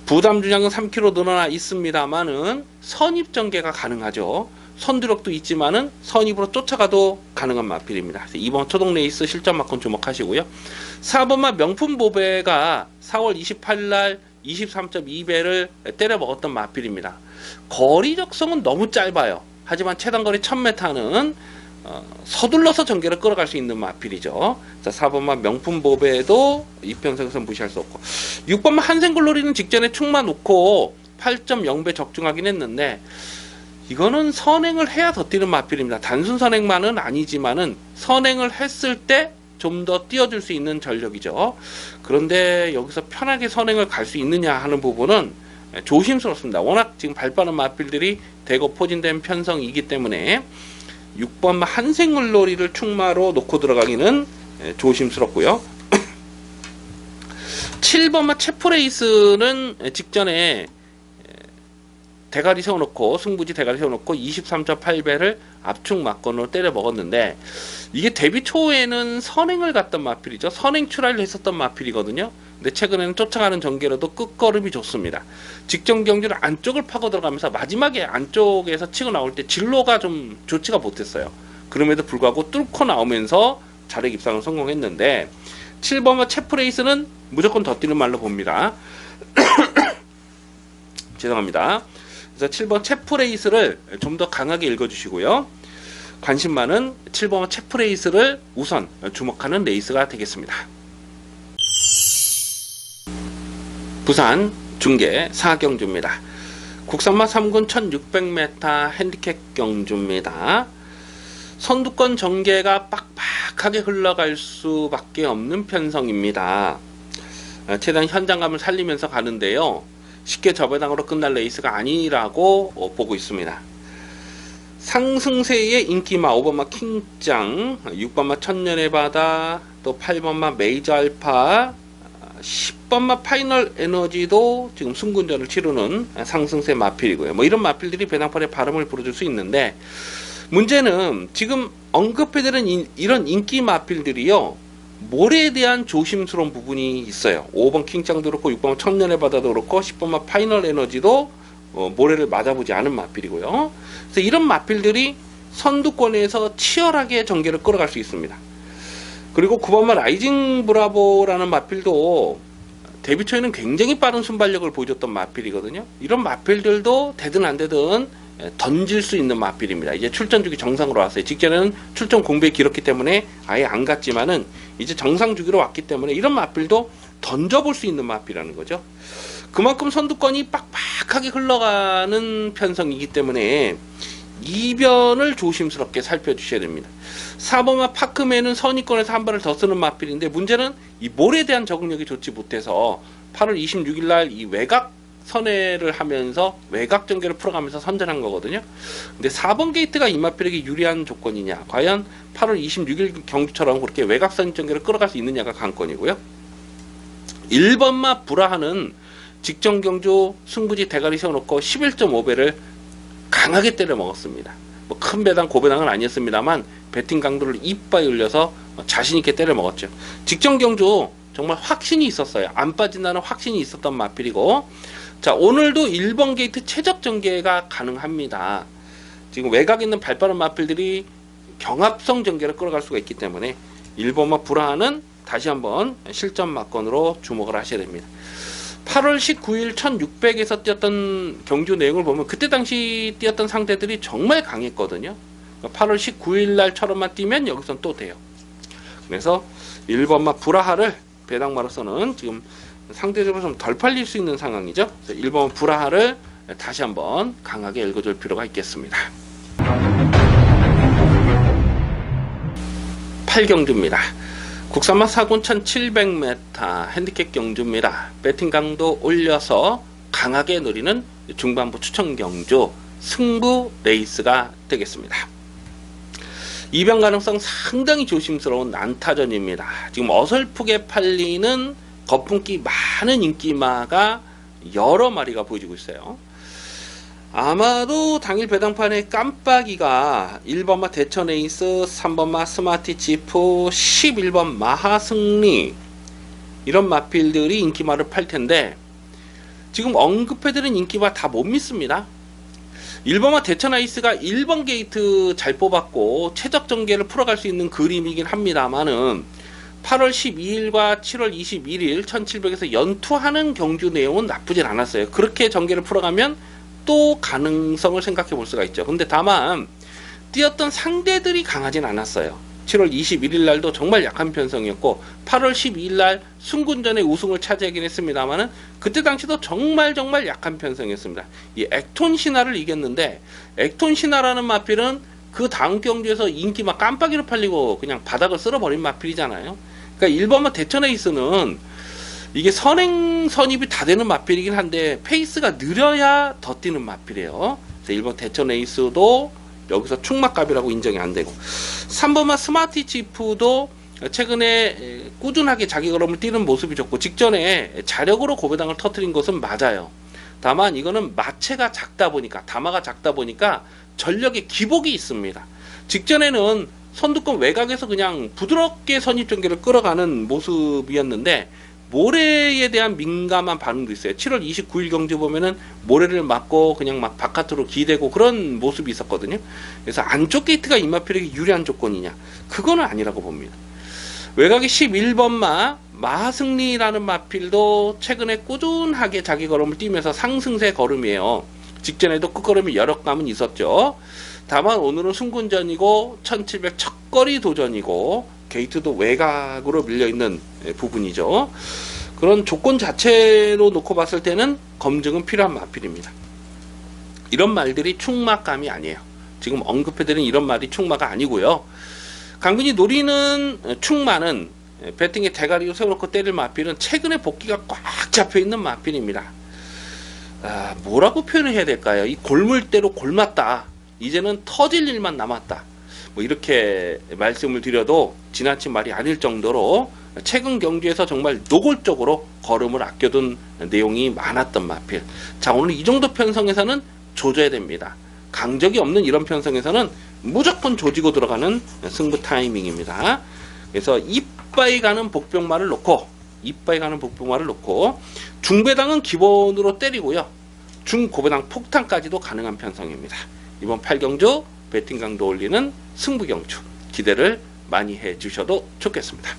부담 주량은 3kg 늘어나 있습니다만은 선입 전개가 가능하죠. 선두력도 있지만은 선입으로 쫓아가도 가능한 마필입니다. 그래서 2번 초동 레이스 실전 막건 주목하시고요. 4번마 명품 보배가 4월 28일 23.2배를 때려 먹었던 마필입니다. 거리 적성은 너무 짧아요. 하지만 최단거리 1000m는 서둘러서 전개를 끌어갈 수 있는 마필이죠. 자, 4번마 명품 보배도 이 편성에서 무시할 수 없고 6번마 한생글로리는 직전에 축마 놓고 8.0배 적중하긴 했는데 이거는 선행을 해야 더 뛰는 마필입니다. 단순 선행만은 아니지만은 선행을 했을 때 좀 더 뛰어줄 수 있는 전력이죠. 그런데 여기서 편하게 선행을 갈 수 있느냐 하는 부분은 조심스럽습니다. 워낙 지금 발빠른 마필들이 대거 포진된 편성이기 때문에 6번마 한생물놀이를 축마로 놓고 들어가기는 조심스럽고요. 7번마 체프레이스는 직전에 대가리 세워놓고 승부지 대가리 세워놓고 23.8배를 압축 막건으로 때려 먹었는데 이게 데뷔 초에는 선행을 갔던 마필이죠. 선행 출하를 했었던 마필이거든요. 근데 최근에는 쫓아가는 전개로도 끝걸음이 좋습니다. 직전 경주를 안쪽을 파고 들어가면서 마지막에 안쪽에서 치고 나올 때 진로가 좀 좋지가 못했어요. 그럼에도 불구하고 뚫고 나오면서 자력 입상을 성공했는데 7번마 체프레이스는 무조건 더 뛰는 말로 봅니다. 죄송합니다. 그래서 7번 체프레이스를 좀 더 강하게 읽어주시고요. 관심 많은 7번 체프레이스를 우선 주목하는 레이스가 되겠습니다. 부산 중계 4경주입니다. 국산마 3군 1600m 핸디캡 경주입니다. 선두권 전개가 빡빡하게 흘러갈 수밖에 없는 편성입니다. 최대한 현장감을 살리면서 가는데요. 쉽게 저배당으로 끝날 레이스가 아니라고 보고 있습니다. 상승세의 인기마 5번마 킹짱, 6번마 천년의 바다, 또 8번마 메이저 알파, 10번마 파이널 에너지도 지금 승군전을 치르는 상승세 마필이고요. 뭐 이런 마필들이 배당팔에 바람을 불어줄 수 있는데 문제는 지금 언급해드린 이런 인기 마필들이요. 모래에 대한 조심스러운 부분이 있어요. 5번 킹짱도 그렇고 6번 천년의 바다도 그렇고 10번만 파이널 에너지도 모래를 맞아보지 않은 마필이고요. 그래서 이런 마필들이 선두권에서 치열하게 전개를 끌어갈 수 있습니다. 그리고 9번만 라이징 브라보라는 마필도 데뷔 초에는 굉장히 빠른 순발력을 보여줬던 마필이거든요. 이런 마필들도 되든 안 되든 던질 수 있는 마필입니다. 이제 출전 주기 정상으로 왔어요. 직전에는 출전 공백이 길었기 때문에 아예 안 갔지만은 이제 정상 주기로 왔기 때문에 이런 마필도 던져볼 수 있는 마필이라는 거죠. 그만큼 선두권이 빡빡하게 흘러가는 편성이기 때문에 이변을 조심스럽게 살펴주셔야 됩니다. 4번마 파크맨은 선의권에서 한 발을 더 쓰는 마필인데 문제는 이 몰에 대한 적응력이 좋지 못해서 8월 26일 날 이 외곽 선회를 하면서 외곽 전개를 풀어가면서 선전한 거거든요. 근데 4번 게이트가 이 마필에게 유리한 조건이냐, 과연 8월 26일 경주처럼 그렇게 외곽선 전개를 끌어갈 수 있느냐가 관건이고요. 1번마 브라하는 직전 경주 승부지 대가리 세워놓고 11.5배를 강하게 때려 먹었습니다. 뭐 큰 배당 고배당은 아니었습니다만 배팅 강도를 이빠이 올려서 자신있게 때려 먹었죠. 직전 경주 정말 확신이 있었어요. 안 빠진다는 확신이 있었던 마필이고, 자 오늘도 1번 게이트 최적 전개가 가능합니다. 지금 외곽에 있는 발빠른 마필들이 경합성 전개를 끌어갈 수가 있기 때문에 1번마 브라하는 다시 한번 실전 마건으로 주목을 하셔야 됩니다. 8월 19일 1600에서 뛰었던 경주 내용을 보면 그때 당시 뛰었던 상대들이 정말 강했거든요. 8월 19일 날처럼만 뛰면 여기선 또 돼요. 그래서 1번마 브라하를 배당마로서는 지금 상대적으로 좀 덜 팔릴 수 있는 상황이죠. 1번 브라하를 다시 한번 강하게 읽어줄 필요가 있겠습니다. 8경주입니다. 국산마 4군 1700m 핸디캡 경주입니다. 배팅 강도 올려서 강하게 노리는 중반부 추천 경주 승부 레이스가 되겠습니다. 이변 가능성 상당히 조심스러운 난타전입니다. 지금 어설프게 팔리는 거품기 많은 인기마가 여러 마리가 보여지고 있어요. 아마도 당일 배당판에 깜빡이가 1번마 대천에이스, 3번마 스마티치프, 11번 마하승리 이런 마필들이 인기마를 팔 텐데 지금 언급해드린 인기마 다 못 믿습니다. 1번마 대천에이스가 1번 게이트 잘 뽑았고 최적 전개를 풀어갈 수 있는 그림이긴 합니다만은 8월 12일과 7월 21일 1700에서 연투하는 경주 내용은 나쁘진 않았어요. 그렇게 전개를 풀어가면 또 가능성을 생각해 볼 수가 있죠. 근데 다만 뛰었던 상대들이 강하진 않았어요. 7월 21일 날도 정말 약한 편성이었고 8월 12일 날 순군전에 우승을 차지하긴 했습니다만은 그때 당시도 정말 약한 편성이었습니다. 이 액톤 신화를 이겼는데 액톤 신화라는 마필은 그 다음 경주에서 인기 막 깜빡이로 팔리고 그냥 바닥을 쓸어버린 마필이잖아요. 그러니까 1번마 대천에이스는 이게 선입이 다 되는 마필이긴 한데 페이스가 느려야 더 뛰는 마필이에요. 그래서 1번 대천에이스도 여기서 충막갑이라고 인정이 안 되고 3번마 스마티치프도 최근에 꾸준하게 자기 걸음을 뛰는 모습이 좋고 직전에 자력으로 고배당을 터뜨린 것은 맞아요. 다만 이거는 마체가 작다 보니까 다마가 작다 보니까 전력의 기복이 있습니다. 직전에는 선두권 외곽에서 그냥 부드럽게 선입 전개를 끌어가는 모습이었는데 모래에 대한 민감한 반응도 있어요. 7월 29일 경주 보면은 모래를 맞고 그냥 막 바깥으로 기대고 그런 모습이 있었거든요. 그래서 안쪽 게이트가 이마필에게 유리한 조건이냐? 그거는 아니라고 봅니다. 외곽의 11번마 마하승리라는 마필도 최근에 꾸준하게 자기 걸음을 뛰면서 상승세 걸음이에요. 직전에도 끝걸음이 여러 감은 있었죠. 다만 오늘은 순군전이고 1700 첫거리 도전이고 게이트도 외곽으로 밀려있는 부분이죠. 그런 조건 자체로 놓고 봤을 때는 검증은 필요한 마필입니다. 이런 말들이 충마감이 아니에요. 지금 언급해드린 이런 말이 충마가 아니고요. 강빈이 노리는 충마는 배팅에 대가리로 세워놓고 때릴 마필은 최근에 복귀가 꽉 잡혀있는 마필입니다. 뭐라고 표현을 해야 될까요? 이 골물대로 골맞다. 이제는 터질 일만 남았다. 뭐 이렇게 말씀을 드려도 지나친 말이 아닐 정도로 최근 경주에서 정말 노골적으로 걸음을 아껴둔 내용이 많았던 마필. 자, 오늘 이 정도 편성에서는 조져야 됩니다. 강적이 없는 이런 편성에서는 무조건 조지고 들어가는 승부 타이밍입니다. 그래서 이빠이 가는 복병말을 놓고 중배당은 기본으로 때리고요. 중고배당 폭탄까지도 가능한 편성입니다. 이번 8경주 배팅 강도 올리는 승부경주 기대를 많이 해주셔도 좋겠습니다.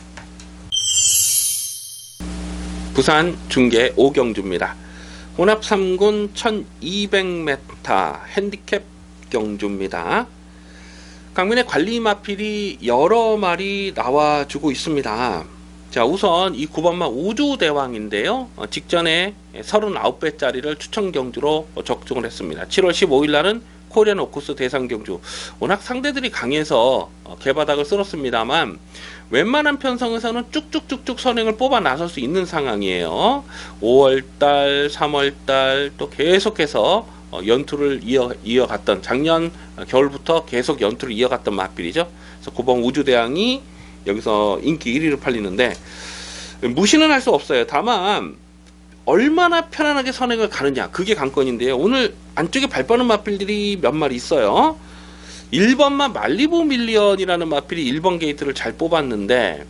부산 중계 5경주입니다. 혼합 3군 1200m 핸디캡 경주입니다. 강민의 관리 마필이 여러 마리 나와주고 있습니다. 자, 우선 이 9번마 우주대왕인데요. 직전에 39배짜리를 추천 경주로 적중을 했습니다. 7월 15일 날은 코리안 오쿠스 대상 경주. 워낙 상대들이 강해서 개바닥을 쓸었습니다만 웬만한 편성에서는 쭉쭉쭉쭉 선행을 뽑아 나설 수 있는 상황이에요. 5월달, 3월달 또 계속해서 연투를 이어갔던, 작년 겨울부터 계속 연투를 이어갔던 마필이죠. 그래서 9번 우주대왕이 여기서 인기 1위를 팔리는데 무시는 할 수 없어요. 다만 얼마나 편안하게 선행을 가느냐, 그게 관건인데요. 오늘 안쪽에 발 빠는 마필들이 몇 마리 있어요. 1번만 말리부 밀리언이라는 마필이 1번 게이트를 잘 뽑았는데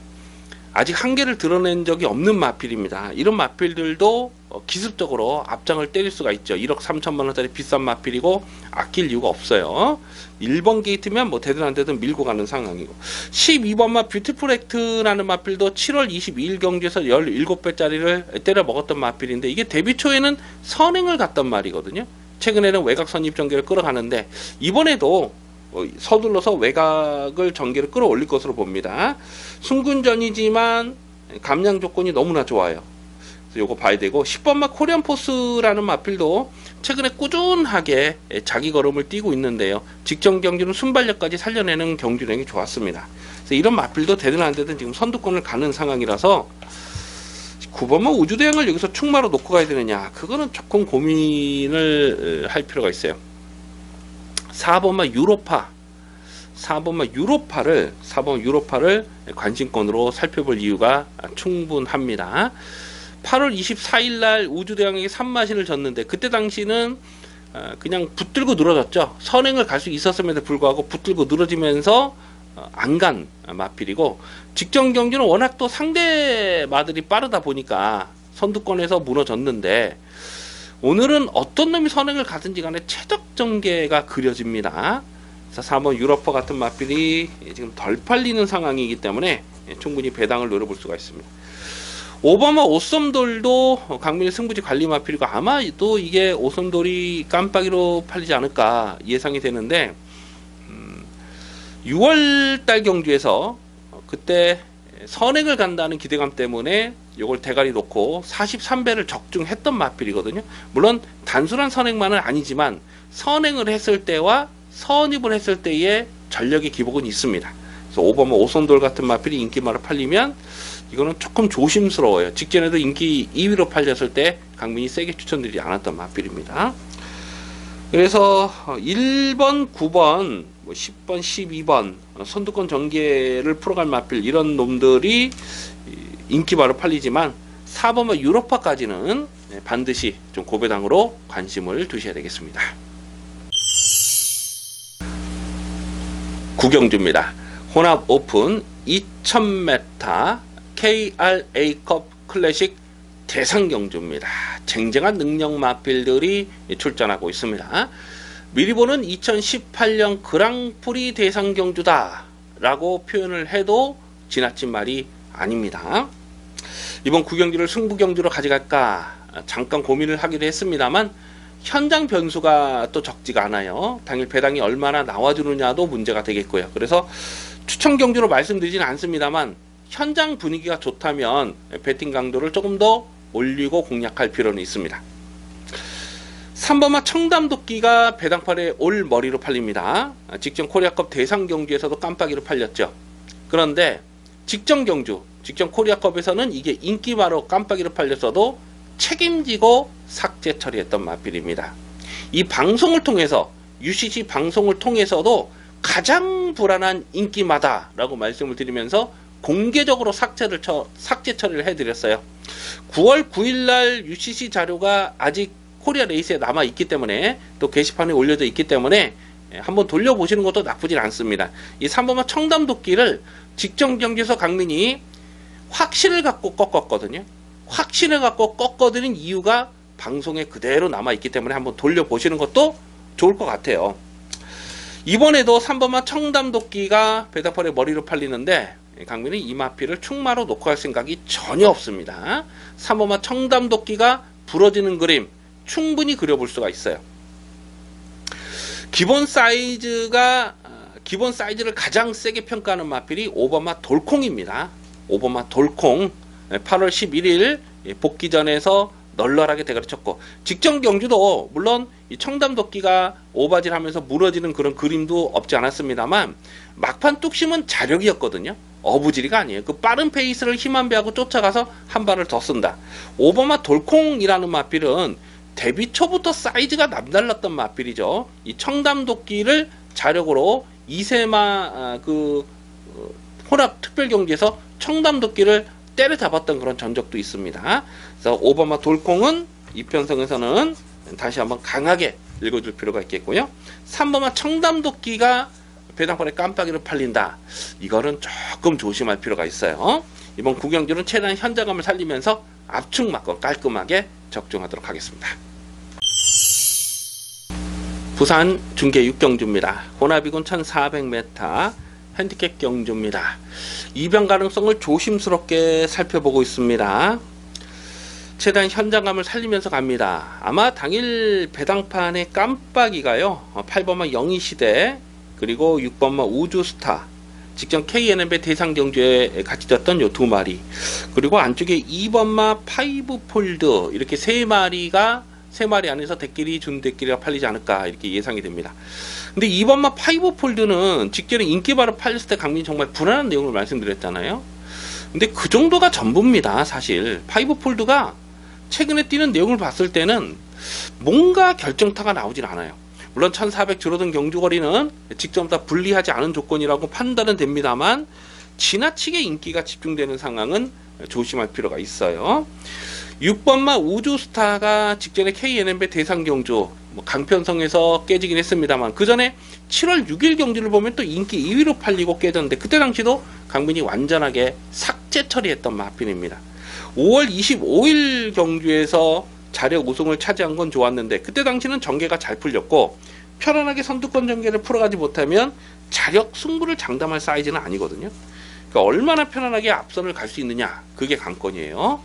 아직 한계를 드러낸 적이 없는 마필입니다. 이런 마필들도 기습적으로 앞장을 때릴 수가 있죠. 1억 3천만원짜리 비싼 마필이고 아낄 이유가 없어요. 1번 게이트면 뭐 되든 안 되든 밀고 가는 상황이고, 12번마 뷰티풀 액트라는 마필도 7월 22일 경주에서 17배짜리를 때려 먹었던 마필인데 이게 데뷔 초에는 선행을 갔던 말이거든요. 최근에는 외곽 선입 전개를 끌어가는데 이번에도 서둘러서 외곽을 전개를 끌어올릴 것으로 봅니다. 순군전이지만 감량 조건이 너무나 좋아요. 그래서 요거 봐야 되고, 10번마 코리안 포스라는 마필도 최근에 꾸준하게 자기 걸음을 띄고 있는데요. 직전 경주는 순발력까지 살려내는 경주력이 좋았습니다. 그래서 이런 마필도 되든 안 되든 지금 선두권을 가는 상황이라서 9번마 우주대왕을 여기서 충마로 놓고 가야 되느냐, 그거는 조금 고민을 할 필요가 있어요. 4번마 유로파를 관심권으로 살펴볼 이유가 충분합니다. 8월 24일 날 우주대왕에게 3마신을 졌는데 그때 당시는 그냥 붙들고 늘어졌죠. 선행을 갈 수 있었음에도 불구하고 붙들고 늘어지면서 안 간 마필이고, 직전 경기는 워낙 또 상대 마들이 빠르다 보니까 선두권에서 무너졌는데 오늘은 어떤 놈이 선행을 가든지 간에 최적 전개가 그려집니다. 그래서 4번 유로퍼 같은 마필이 지금 덜 팔리는 상황이기 때문에 충분히 배당을 노려볼 수가 있습니다. 5번마 오썸돌도 강민의 승부지 관리 마필이고 아마도 이게 오썸돌이 깜빡이로 팔리지 않을까 예상이 되는데 6월달 경주에서 그때 선행을 간다는 기대감 때문에 요걸 대가리 놓고 43배를 적중했던 마필이거든요. 물론 단순한 선행만은 아니지만 선행을 했을 때와 선입을 했을 때의 전력의 기복은 있습니다. 그래서 5번마 오썸돌 같은 마필이 인기마로 팔리면 이거는 조금 조심스러워요. 직전에도 인기 2위로 팔렸을 때 강민이 세게 추천드리지 않았던 마필입니다. 그래서 1번, 9번, 10번, 12번 선두권 전개를 풀어갈 마필, 이런 놈들이 인기바로 팔리지만 4번과 유로파까지는 반드시 좀 고배당으로 관심을 두셔야 되겠습니다. 9경주입니다. 혼합 오픈 2000m KRA컵 클래식 대상경주입니다. 쟁쟁한 능력 마필들이 출전하고 있습니다. 미리 보는 2018년 그랑프리 대상경주다 라고 표현을 해도 지나친 말이 아닙니다. 이번 9경주를 승부경주로 가져갈까 잠깐 고민을 하기도 했습니다만 현장 변수가 또 적지가 않아요. 당일 배당이 얼마나 나와주느냐도 문제가 되겠고요. 그래서 추천 경주로 말씀드리지는 않습니다만 현장 분위기가 좋다면 배팅 강도를 조금 더 올리고 공략할 필요는 있습니다. 3번마 청담도끼가 배당팔에 올 머리로 팔립니다. 직전 코리아컵 대상 경주에서도 깜빡이로 팔렸죠. 그런데 직전 경주, 직전 코리아컵에서는 이게 인기마로 깜빡이로 팔렸어도 책임지고 삭제 처리했던 마필입니다. 이 방송을 통해서, UCC 방송을 통해서도 가장 불안한 인기마다 라고 말씀을 드리면서 공개적으로 삭제 처리를 해드렸어요. 9월 9일날 UCC 자료가 아직 코리아 레이스에 남아 있기 때문에, 또 게시판에 올려져 있기 때문에 한번 돌려보시는 것도 나쁘진 않습니다. 이 3번마 청담도끼를 직전 경기에서 강민이 확신을 갖고 꺾었거든요. 확신을 갖고 꺾어드린 이유가 방송에 그대로 남아있기 때문에 한번 돌려보시는 것도 좋을 것 같아요. 이번에도 3번마 청담도끼가 배당팔의 머리로 팔리는데 강민은 이 마필을 충마로 놓고 할 생각이 전혀 없습니다. 3번마 청담도끼가 부러지는 그림 충분히 그려볼 수가 있어요. 기본 사이즈를 가장 세게 평가하는 마필이 5번마 돌콩입니다. 5번마 돌콩 8월 11일 복귀전에서 널널하게 대가리 쳤고, 직전 경주도 물론 이 청담도끼가 오바질하면서 무너지는 그런 그림도 없지 않았습니다만 막판 뚝심은 자력이었거든요. 어부지리가 아니에요. 그 빠른 페이스를 힘안배하고 쫓아가서 한 발을 더 쓴다. 5번마 돌콩이라는 마필은 데뷔 초부터 사이즈가 남달랐던 마필이죠. 이 청담도끼를 자력으로 이세마 혼합 특별 경기에서 청담도끼를 때려잡았던 그런 전적도 있습니다. 그래서 5번마 돌콩은 이편성에서는 다시 한번 강하게 읽어줄 필요가 있겠고요. 3번마 청담도끼가 배당판에 깜빡이를 팔린다. 이거는 조금 조심할 필요가 있어요. 이번 구경주는 최대한 현장감을 살리면서 압축 맞고 깔끔하게 적중하도록 하겠습니다. 부산 중계 6경주입니다. 혼합이군 1400m 핸디캡 경주입니다. 이변 가능성을 조심스럽게 살펴보고 있습니다. 최대한 현장감을 살리면서 갑니다. 아마 당일 배당판의 깜빡이가요, 8번마 영희시대 그리고 6번마 우주스타, 직전 KNM의 대상 경주에 같이 졌던 요 두 마리, 그리고 안쪽에 2번마 파이브폴드, 이렇게 세 마리 안에서 준대끼리가 팔리지 않을까 이렇게 예상이 됩니다. 근데 2번마 파이브폴드는 직전에 인기바로 팔렸을 때 강민이 정말 불안한 내용을 말씀드렸잖아요. 근데 그 정도가 전부입니다. 사실 파이브폴드가 최근에 뛰는 내용을 봤을 때는 뭔가 결정타가 나오질 않아요. 물론 1400 줄어든 경주거리는 직전보다 불리하지 않은 조건이라고 판단은 됩니다만 지나치게 인기가 집중되는 상황은 조심할 필요가 있어요. 6번마 우주스타가 직전에 KNM배 대상 경주 강편성에서 깨지긴 했습니다만 그 전에 7월 6일 경주를 보면 또 인기 2위로 팔리고 깨졌는데 그때 당시도 강민이 완전하게 삭제 처리했던 마필입니다. 5월 25일 경주에서 자력 우승을 차지한 건 좋았는데 그때 당시는 전개가 잘 풀렸고 편안하게 선두권 전개를 풀어가지 못하면 자력 승부를 장담할 사이즈는 아니거든요. 그러니까 얼마나 편안하게 앞선을 갈 수 있느냐, 그게 관건이에요.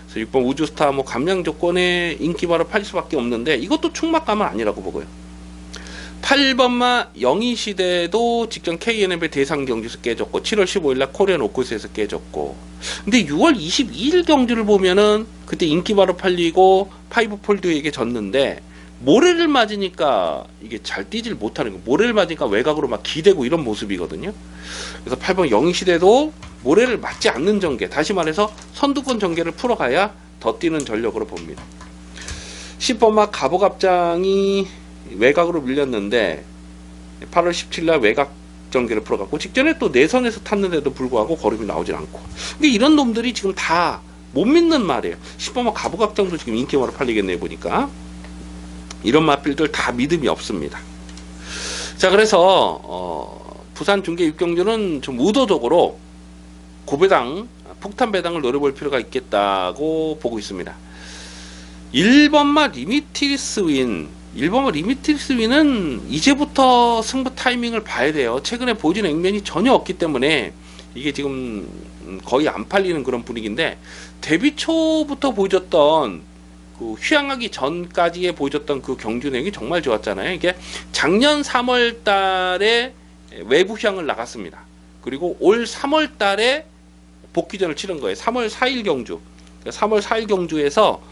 그래서 6번 우주스타 감량 조건에 인기바로 팔릴 수밖에 없는데 이것도 충막감은 아니라고 보고요. 8번마 영희시대도 직전 KNM의 대상 경주에서 깨졌고 7월 15일날 코리안 오크스에서 깨졌고, 근데 6월 22일 경주를 보면은 그때 인기바로 팔리고 파이브폴드에게 졌는데 모래를 맞으니까 이게 잘 뛰질 못하는 거, 모래를 맞으니까 외곽으로 막 기대고 이런 모습이거든요. 그래서 8번 영희시대도 모래를 맞지 않는 전개, 다시 말해서 선두권 전개를 풀어가야 더 뛰는 전력으로 봅니다. 10번마 가보갑장이 외곽으로 밀렸는데 8월 17일 외곽 전개를 풀어갖고 직전에 또 내선에서 탔는데도 불구하고 걸음이 나오질 않고, 근데 이런 놈들이 지금 다 못 믿는 말이에요. 10번마 가보갑장도 지금 인기마로 팔리겠네 보니까. 이런 마필들 다 믿음이 없습니다. 자, 그래서 부산 중계 6경주는 좀 의도적으로 고배당, 폭탄 배당을 노려볼 필요가 있겠다고 보고 있습니다. 1번마 리미티리스 윈, 1번마 리미티리스 윈은 이제부터 승부 타이밍을 봐야 돼요. 최근에 보여준 액면이 전혀 없기 때문에 이게 지금 거의 안 팔리는 그런 분위기인데, 데뷔 초부터 보여줬던 그 휴양하기 전까지에 보여줬던 그 경주 내용이 정말 좋았잖아요. 이게 작년 3월 달에 외부 휴양을 나갔습니다. 그리고 올 3월 달에 복귀전을 치른 거예요. 3월 4일 경주. 3월 4일 경주에서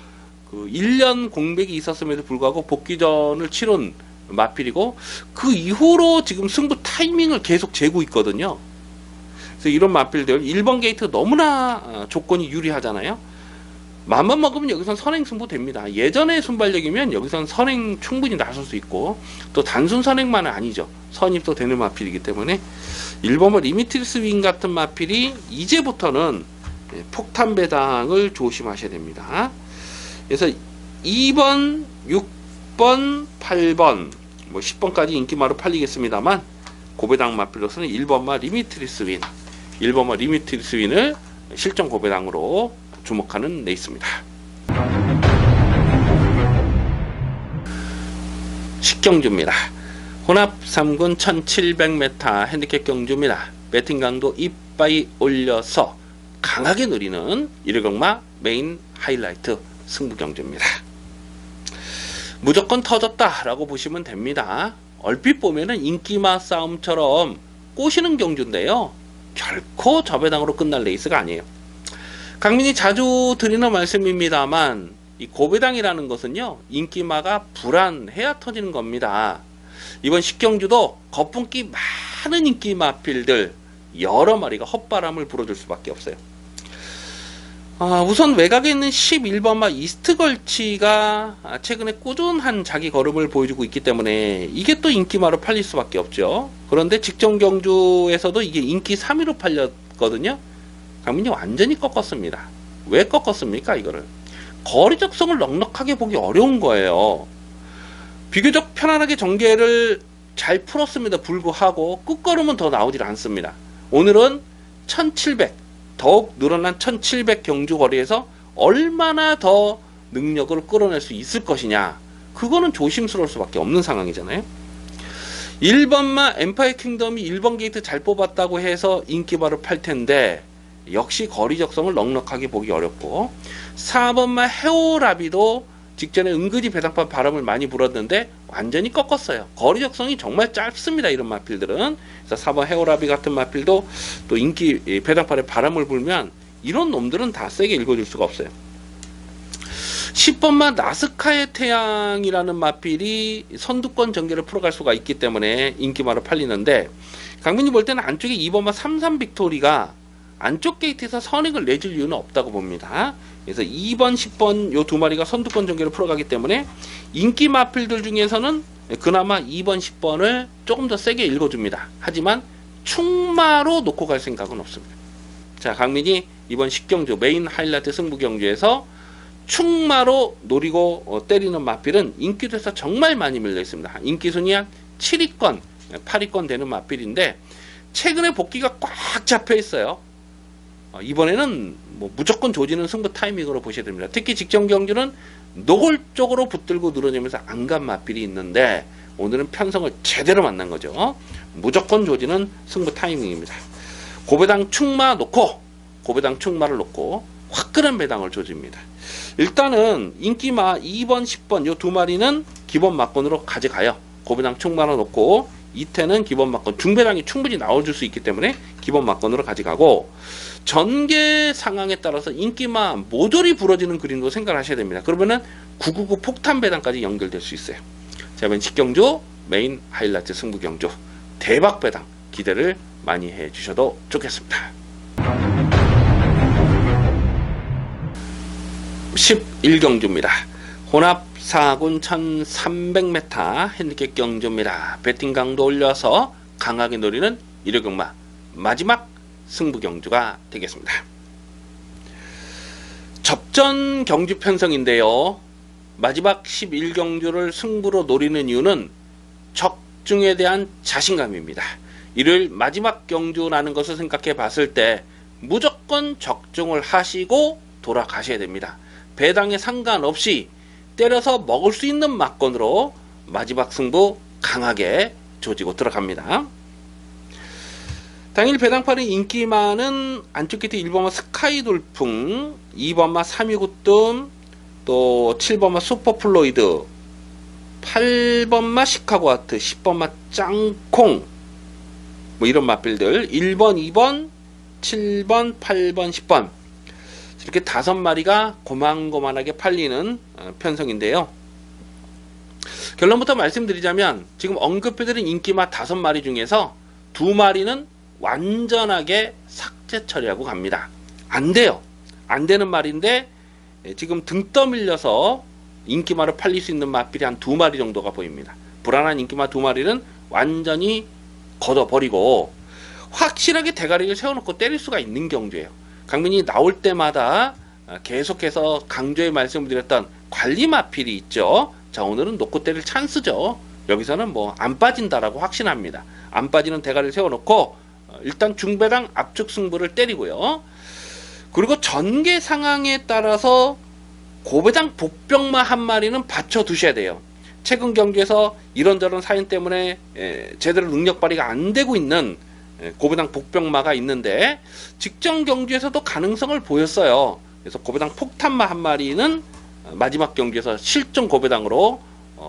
그 1년 공백이 있었음에도 불구하고 복귀전을 치른 마필이고, 그 이후로 지금 승부 타이밍을 계속 재고 있거든요. 그래서 이런 마필들 1번 게이트 너무나 조건이 유리하잖아요. 맘만 먹으면 여기선 선행 승부 됩니다. 예전의 순발력이면 여기선 선행 충분히 나설 수 있고, 또 단순 선행만은 아니죠. 선입도 되는 마필이기 때문에 1번은 리미티리스 윙 같은 마필이 이제부터는 폭탄 배당을 조심하셔야 됩니다. 그래서 2번, 6번, 8번, 10번까지 인기마로 팔리겠습니다만 고배당 마필로서는 1번마 리미티리스 윈, 1번마 리미티리스 윈을 실전 고배당으로 주목하는 레이스입니다. 식경주입니다. 혼합 3군 1700m 핸디캡 경주입니다. 배팅 강도 이빠이 올려서 강하게 누리는 1회경마 메인 하이라이트 승부 경주입니다. 무조건 터졌다 라고 보시면 됩니다. 얼핏 보면은 인기마 싸움처럼 꼬시는 경주인데요, 결코 저배당으로 끝날 레이스가 아니에요. 강민이 자주 드리는 말씀입니다만, 이 고배당이라는 것은요, 인기마가 불안해야 터지는 겁니다. 이번 식경주도 거품기 많은 인기마필들 여러 마리가 헛바람을 불어줄 수밖에 없어요. 우선 외곽에 있는 11번마 이스트걸치가 최근에 꾸준한 자기 걸음을 보여주고 있기 때문에 이게 또 인기마로 팔릴 수밖에 없죠. 그런데 직전 경주에서도 이게 인기 3위로 팔렸거든요. 강민이 완전히 꺾었습니다. 왜 꺾었습니까? 이거를 거리 적성을 넉넉하게 보기 어려운 거예요. 비교적 편안하게 전개를 잘 풀었음에도 불구하고 끝걸음은 더 나오질 않습니다. 오늘은 1700, 더욱 늘어난 1700 경주 거리에서 얼마나 더 능력을 끌어낼 수 있을 것이냐, 그거는 조심스러울 수밖에 없는 상황이잖아요. 1번마 엠파이어 킹덤이 1번 게이트 잘 뽑았다고 해서 인기바로 팔 텐데 역시 거리 적성을 넉넉하게 보기 어렵고, 4번마 헤오라비도 직전에 은근히 배당판 바람을 많이 불었는데 완전히 꺾었어요. 거리 적성이 정말 짧습니다, 이런 마필들은. 그래서 4번 헤오라비 같은 마필도 또 인기 배당판에 바람을 불면 이런 놈들은 다 세게 읽어줄 수가 없어요. 10번마 나스카의 태양이라는 마필이 선두권 전개를 풀어갈 수가 있기 때문에 인기마로 팔리는데, 강민이 볼 때는 안쪽에 2번마 삼삼 빅토리가 안쪽 게이트에서 선익을 내줄 이유는 없다고 봅니다. 그래서 2번, 10번 요 두 마리가 선두권 전개를 풀어가기 때문에 인기 마필들 중에서는 그나마 2번, 10번을 조금 더 세게 읽어줍니다. 하지만 충마로 놓고 갈 생각은 없습니다. 자, 강민이 이번 식경주 메인 하이라이트 승부 경주에서 충마로 노리고 때리는 마필은 인기도에서 정말 많이 밀려 있습니다. 인기 순위 한 7위권, 8위권 되는 마필인데 최근에 복귀가 꽉 잡혀 있어요. 이번에는 뭐 무조건 조지는 승부 타이밍으로 보셔야 됩니다. 특히 직전 경주는 노골적으로 붙들고 늘어지면서 안 간 마필이 있는데 오늘은 편성을 제대로 만난 거죠. 무조건 조지는 승부 타이밍입니다. 고배당 충마 놓고, 고배당 충마를 놓고 화끈한 배당을 조집니다. 일단은 인기마 2번, 10번 요 두 마리는 기본 막건으로 가져가요. 고배당 충마를 놓고 2태는 기본 막건, 중배당이 충분히 나와줄 수 있기 때문에 기본 막건으로 가져가고, 전개 상황에 따라서 인기마 모조리 부러지는 그림도 생각하셔야 됩니다. 그러면은 999 폭탄 배당까지 연결될 수 있어요. 자, 이번 식경주 메인 하이라이트 승부 경주 대박 배당 기대를 많이 해 주셔도 좋겠습니다. 11경주입니다. 혼합 4군 1300m 핸디캡 경주입니다. 배팅 강도 올려서 강하게 노리는 1회경마 마지막 승부 경주가 되겠습니다. 접전 경주 편성인데요, 마지막 11경주를 승부로 노리는 이유는 적중에 대한 자신감입니다. 일요일 마지막 경주라는 것을 생각해 봤을 때 무조건 적중을 하시고 돌아가셔야 됩니다. 배당에 상관없이 때려서 먹을 수 있는 막건으로 마지막 승부 강하게 조지고 들어갑니다. 당일 배당판의 인기마는 안쪽 끝에 1번마 스카이 돌풍, 2번마 329뜸, 또 7번마 슈퍼플로이드, 8번마 시카고 하트, 10번마 짱콩, 뭐 이런 마필들 1번, 2번, 7번, 8번, 10번 이렇게 5마리가 고만고만하게 팔리는 편성인데요. 결론부터 말씀드리자면 지금 언급해드린 인기마 5마리 중에서 2마리는 완전하게 삭제 처리하고 갑니다. 안 돼요. 안 되는 말인데 지금 등 떠밀려서 인기마로 팔릴 수 있는 마필이 한 2마리 정도가 보입니다. 불안한 인기마 2마리는 완전히 걷어버리고 확실하게 대가리를 세워놓고 때릴 수가 있는 경주예요. 강민이 나올 때마다 계속해서 강조해 말씀을 드렸던 관리 마필이 있죠. 자, 오늘은 놓고 때릴 찬스죠. 여기서는 뭐 안 빠진다라고 확신합니다. 안 빠지는 대가리를 세워놓고 일단 중배당 압축 승부를 때리고요. 그리고 전개 상황에 따라서 고배당 복병마 한 마리는 받쳐 두셔야 돼요. 최근 경기에서 이런저런 사인 때문에 제대로 능력 발휘가 안 되고 있는 고배당 복병마가 있는데 직전 경기에서도 가능성을 보였어요. 그래서 고배당 폭탄마 한 마리는 마지막 경기에서 실전 고배당으로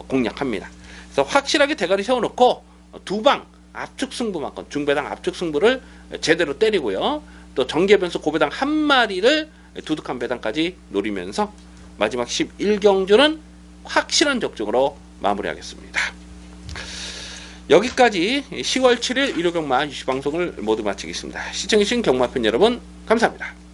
공략합니다. 그래서 확실하게 대가리 세워놓고 두 방 압축 승부만큼 중배당 압축 승부를 제대로 때리고요. 또 전개 변수 고배당 한 마리를 두둑한 배당까지 노리면서 마지막 11경주는 확실한 적중으로 마무리하겠습니다. 여기까지 10월 7일 일요경마 유시방송을 모두 마치겠습니다. 시청해주신 경마팬 여러분 감사합니다.